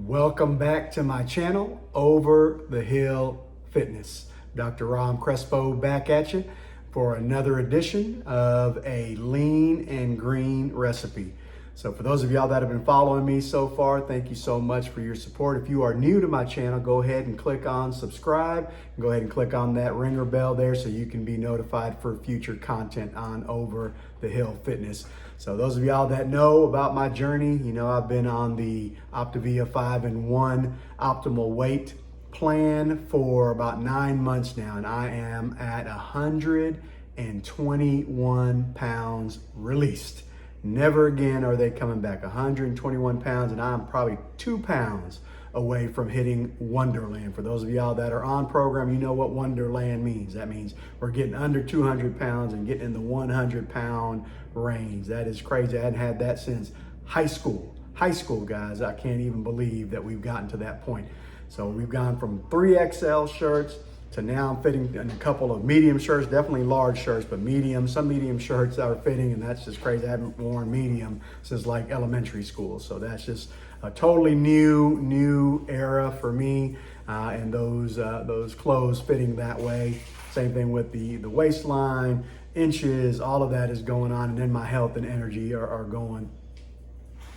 Welcome back to my channel, Over the Hill Fitness. Dr. Ram Crespo back at you for another edition of a lean and green recipe. So for those of y'all that have been following me so far, thank you so much for your support. If you are new to my channel, go ahead and click on subscribe. Go ahead and click on that ringer bell there so you can be notified for future content on Over the Hill Fitness. So those of y'all that know about my journey, you know I've been on the Optavia 5-in-1 optimal weight plan for about 9 months now, and I am at 121 pounds released. Never again are they coming back. 121 pounds, and I'm probably 2 pounds away from hitting Wonderland. For those of y'all that are on program, you know what Wonderland means. That means we're getting under 200 pounds and getting in the 100-pound range. That is crazy. I hadn't had that since high school. High school, guys. I can't even believe that we've gotten to that point. So we've gone from 3XL shirts to now I'm fitting in a couple of medium shirts, definitely large shirts, but medium, some medium shirts are fitting, and that's just crazy. I haven't worn medium since like elementary school. So that's just a totally new era for me, and those clothes fitting that way. Same thing with the waistline, inches, all of that is going on, and then my health and energy are going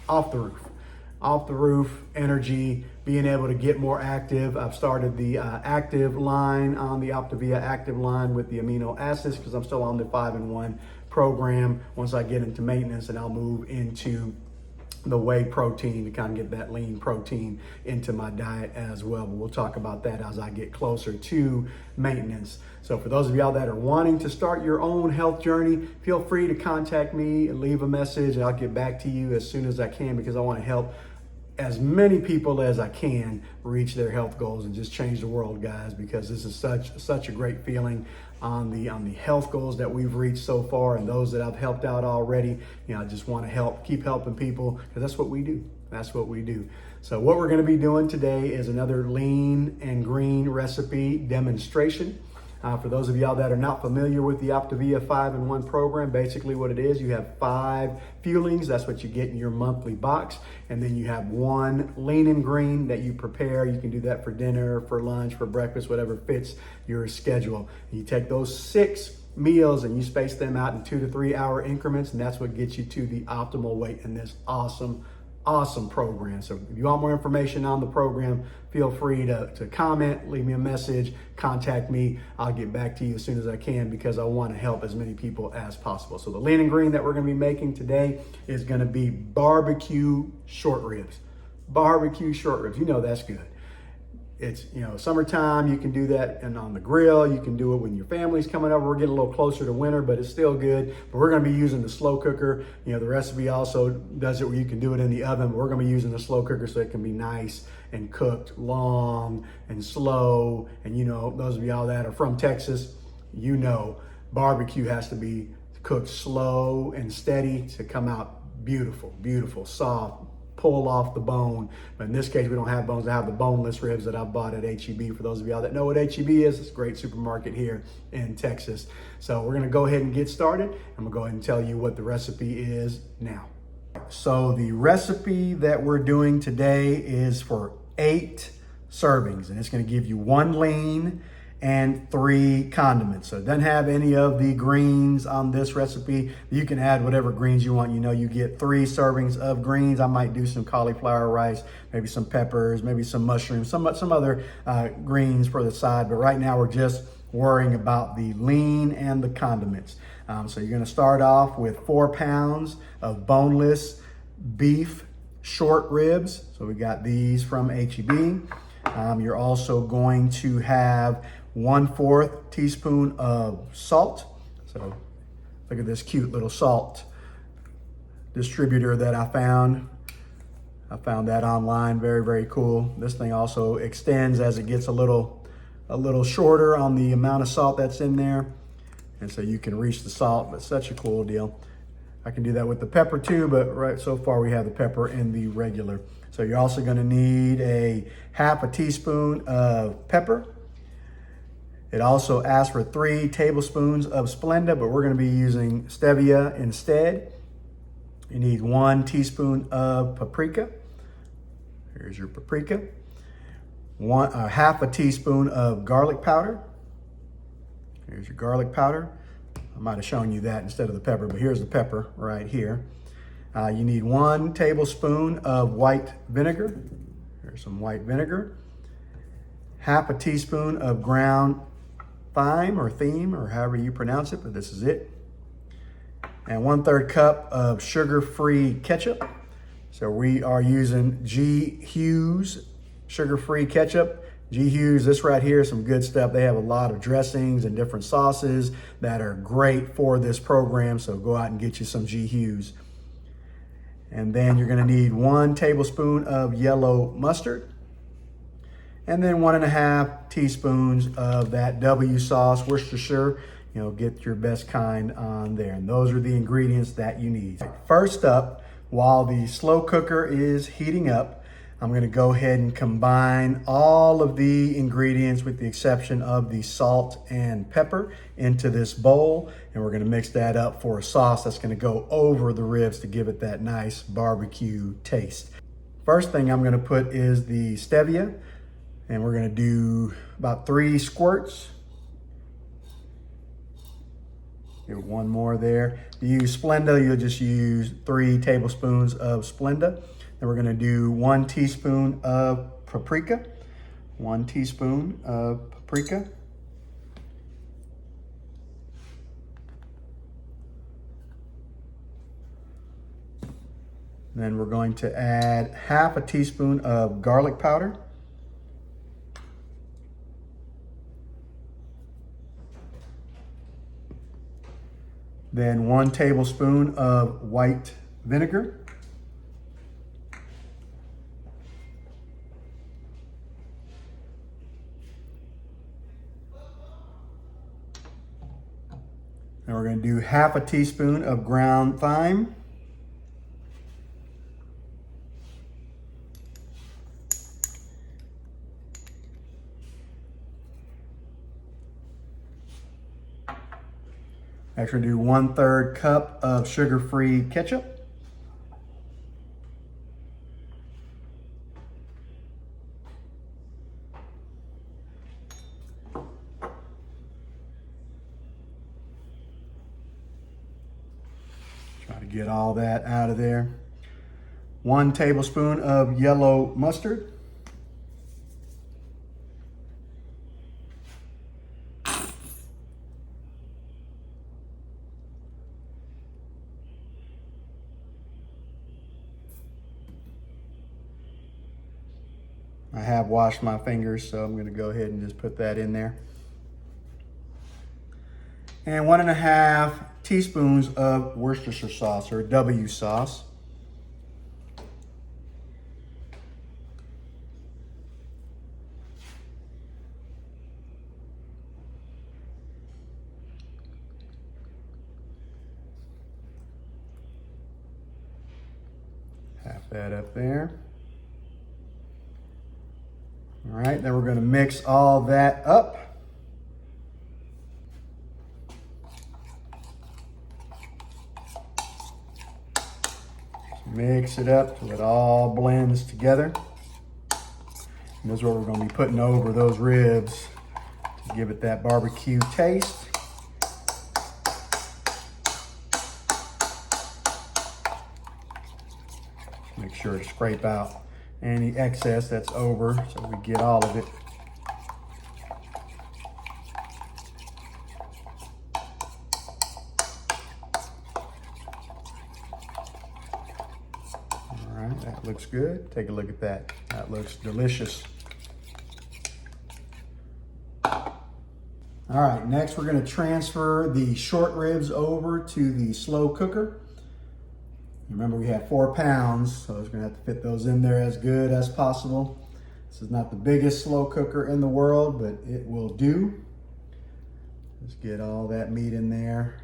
off the roof. Off the roof, energy, being able to get more active. I've started the active line on the Optavia active line with the amino acids because I'm still on the 5-in-1 program. Once I get into maintenance, and I'll move into the whey protein to kind of get that lean protein into my diet as well. But we'll talk about that as I get closer to maintenance. So for those of y'all that are wanting to start your own health journey, feel free to contact me and leave a message, and I'll get back to you as soon as I can, because I want to help as many people as I can reach their health goals and just change the world, guys, because this is such a great feeling on the health goals that we've reached so far, and those that I've helped out already. You know, I just want to keep helping people, because that's what we do. That's what we do. So what we're going to be doing today is another lean and green recipe demonstration. For those of y'all that are not familiar with the Optavia 5-in-1 program, basically what it is, you have 5 fuelings. That's what you get in your monthly box. And then you have 1 lean and green that you prepare. You can do that for dinner, for lunch, for breakfast, whatever fits your schedule. And you take those 6 meals and you space them out in 2 to 3 hour increments. And that's what gets you to the optimal weight in this awesome program. So if you want more information on the program, feel free to comment, leave me a message, contact me. I'll get back to you as soon as I can, because I want to help as many people as possible. So the lean and green that we're going to be making today is going to be barbecue short ribs. Barbecue short ribs. You know that's good. It's, you know, summertime, you can do that, and on the grill, you can do it when your family's coming over. We're getting a little closer to winter, but it's still good. But we're gonna be using the slow cooker. You know, the recipe also does it where you can do it in the oven, but we're gonna be using the slow cooker so it can be nice and cooked long and slow. And you know, those of y'all that are from Texas, you know, barbecue has to be cooked slow and steady to come out beautiful, soft, pull off the bone. But in this case, we don't have bones. I have the boneless ribs that I bought at HEB. For those of y'all that know what HEB is, it's a great supermarket here in Texas. So we're gonna go ahead and get started. I'm gonna go ahead and tell you what the recipe is now. So the recipe that we're doing today is for 8 servings, and it's gonna give you 1 lean and 3 condiments. So it doesn't have any of the greens on this recipe. You can add whatever greens you want. You know, you get 3 servings of greens. I might do some cauliflower rice, maybe some peppers, maybe some mushrooms, some other greens for the side. But right now we're just worrying about the lean and the condiments. So you're gonna start off with 4 pounds of boneless beef short ribs. So we got these from HEB. You're also going to have 1/4 teaspoon of salt. So look at this cute little salt distributor that I found. I found that online, very cool. This thing also extends as it gets a little shorter on the amount of salt that's in there. And so you can reach the salt, but such a cool deal. I can do that with the pepper too, but right so far we have the pepper in the regular. So you're also gonna need a 1/2 teaspoon of pepper. It also asks for 3 tablespoons of Splenda, but we're gonna be using stevia instead. You need 1 teaspoon of paprika. Here's your paprika. Half a teaspoon of garlic powder. Here's your garlic powder. I might have shown you that instead of the pepper, but here's the pepper right here. You need 1 tablespoon of white vinegar. Here's some white vinegar. Half a teaspoon of ground thyme or however you pronounce it, but this is it. And 1/3 cup of sugar-free ketchup. So we are using G. Hughes sugar-free ketchup. G. Hughes, this right here is some good stuff. They have a lot of dressings and different sauces that are great for this program. So go out and get you some G. Hughes. And then you're gonna need 1 tablespoon of yellow mustard. And then 1.5 teaspoons of that W sauce, Worcestershire. You know, get your best kind on there. And those are the ingredients that you need. First up, while the slow cooker is heating up, I'm gonna go ahead and combine all of the ingredients with the exception of the salt and pepper into this bowl. And we're gonna mix that up for a sauce that's gonna go over the ribs to give it that nice barbecue taste. First thing I'm gonna put is the stevia. And we're gonna do about 3 squirts. Give it 1 more there. If you use Splenda, you'll just use 3 tablespoons of Splenda. Then we're gonna do 1 teaspoon of paprika. 1 teaspoon of paprika. Then we're going to add half a teaspoon of garlic powder. Then 1 tablespoon of white vinegar. And we're going to do half a teaspoon of ground thyme. Actually do 1/3 cup of sugar-free ketchup. Try to get all that out of there. 1 tablespoon of yellow mustard. I have washed my fingers, so I'm gonna go ahead and just put that in there. And 1.5 teaspoons of Worcestershire sauce or W sauce. Half that up there. All right, then we're going to mix all that up. Mix it up till it all blends together. And this is what we're going to be putting over those ribs to give it that barbecue taste. Make sure to scrape out any excess that's over so we get all of it. All right, that looks good. Take a look at that. That looks delicious. All right, next we're going to transfer the short ribs over to the slow cooker. Remember, we have 4 pounds, so I was gonna have to fit those in there as good as possible. This is not the biggest slow cooker in the world, but it will do. Just get all that meat in there.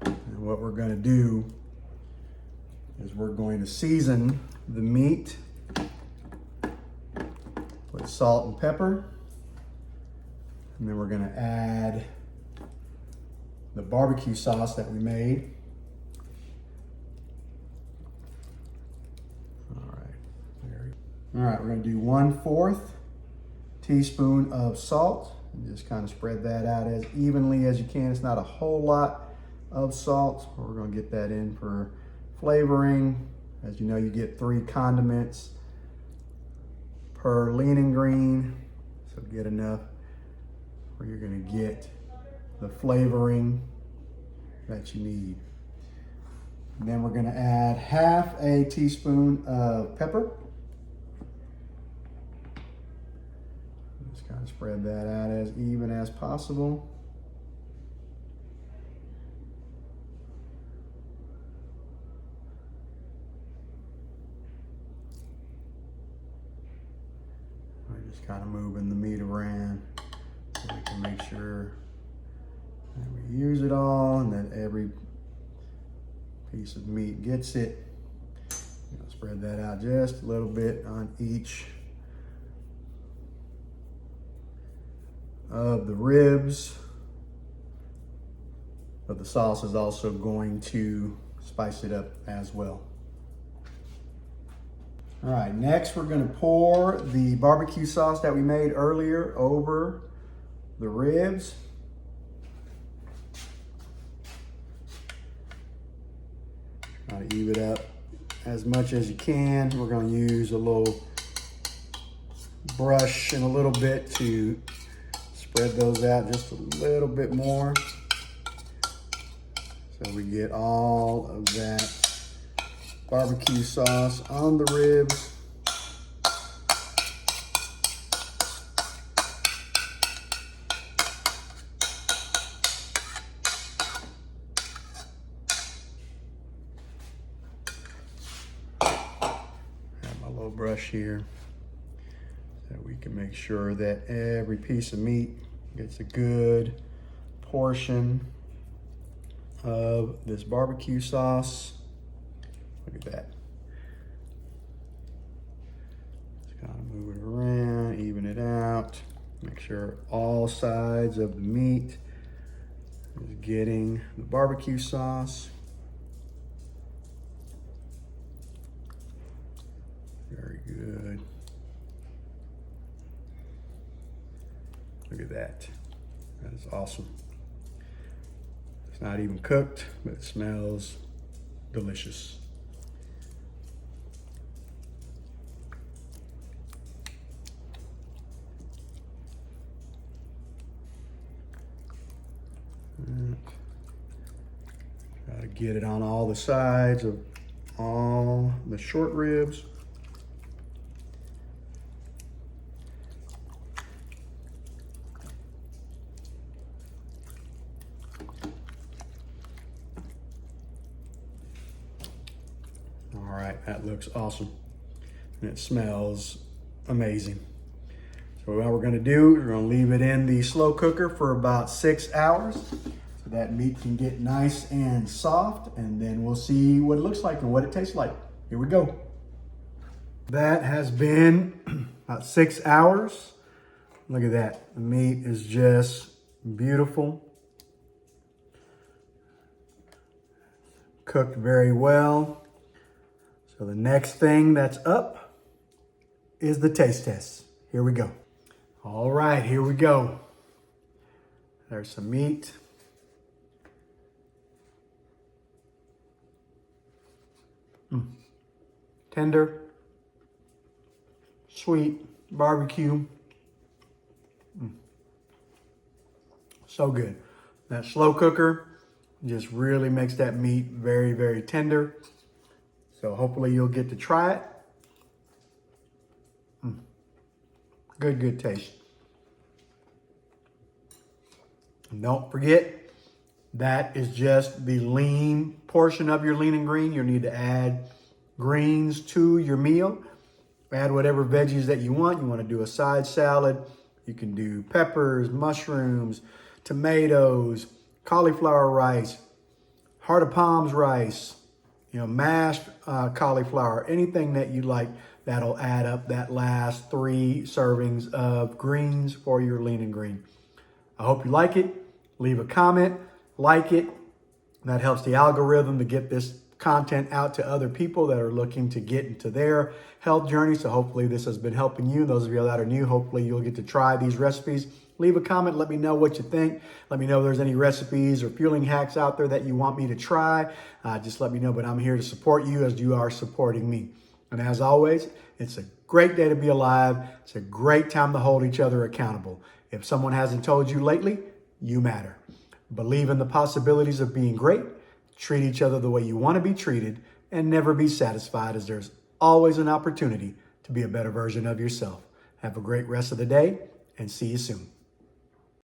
And what we're gonna do is we're going to season the meat with salt and pepper. And then we're gonna add the barbecue sauce that we made. All right, we're gonna do 1/4 teaspoon of salt. And just kind of spread that out as evenly as you can. It's not a whole lot of salt. We're gonna get that in for flavoring. As you know, you get 3 condiments per lean green. So get enough where you're gonna get the flavoring that you need. And then we're gonna add 1/2 a teaspoon of pepper. Just kind of spread that out as even as possible. We're just kind of moving the meat around so we can make sure that we use it all and that every piece of meat gets it. Spread that out just a little bit on each of the ribs, but the sauce is also going to spice it up as well. All right, next we're gonna pour the barbecue sauce that we made earlier over the ribs. Try to even it up as much as you can. We're gonna use a little brush and a little bit to spread those out just a little bit more so we get all of that barbecue sauce on the ribs. Have my little brush here so we can make sure that every piece of meat gets a good portion of this barbecue sauce. Look at that. Just kind of move it around, even it out. Make sure all sides of the meat is getting the barbecue sauce. Very good. Look at that. That is awesome. It's not even cooked, but it smells delicious. Try to get it on all the sides of all the short ribs. All right, that looks awesome. And it smells amazing. So what we're gonna do, we're gonna leave it in the slow cooker for about 6 hours so that meat can get nice and soft, and then we'll see what it looks like and what it tastes like. Here we go. That has been about 6 hours. Look at that, the meat is just beautiful. Cooked very well. So the next thing that's up is the taste test. Here we go. All right, here we go. There's some meat. Tender, sweet, barbecue. So good. That slow cooker just really makes that meat very, very tender. So hopefully you'll get to try it. Good, good taste. And don't forget, that is just the lean portion of your lean and green. You'll need to add greens to your meal. Add whatever veggies that you want. You want to do a side salad. You can do peppers, mushrooms, tomatoes, cauliflower rice, heart of palms rice, mashed cauliflower, anything that you like that'll add up that last 3 servings of greens for your lean and green. I hope you like it. Leave a comment. like it. That helps the algorithm to get this content out to other people that are looking to get into their health journey. So hopefully this has been helping you. Those of you that are new, hopefully you'll get to try these recipes. Leave a comment. Let me know what you think. Let me know if there's any recipes or fueling hacks out there that you want me to try. Just let me know, but I'm here to support you as you are supporting me. And as always, it's a great day to be alive. It's a great time to hold each other accountable. If someone hasn't told you lately, you matter. Believe in the possibilities of being great. Treat each other the way you want to be treated, and never be satisfied, as there's always an opportunity to be a better version of yourself. Have a great rest of the day, and see you soon.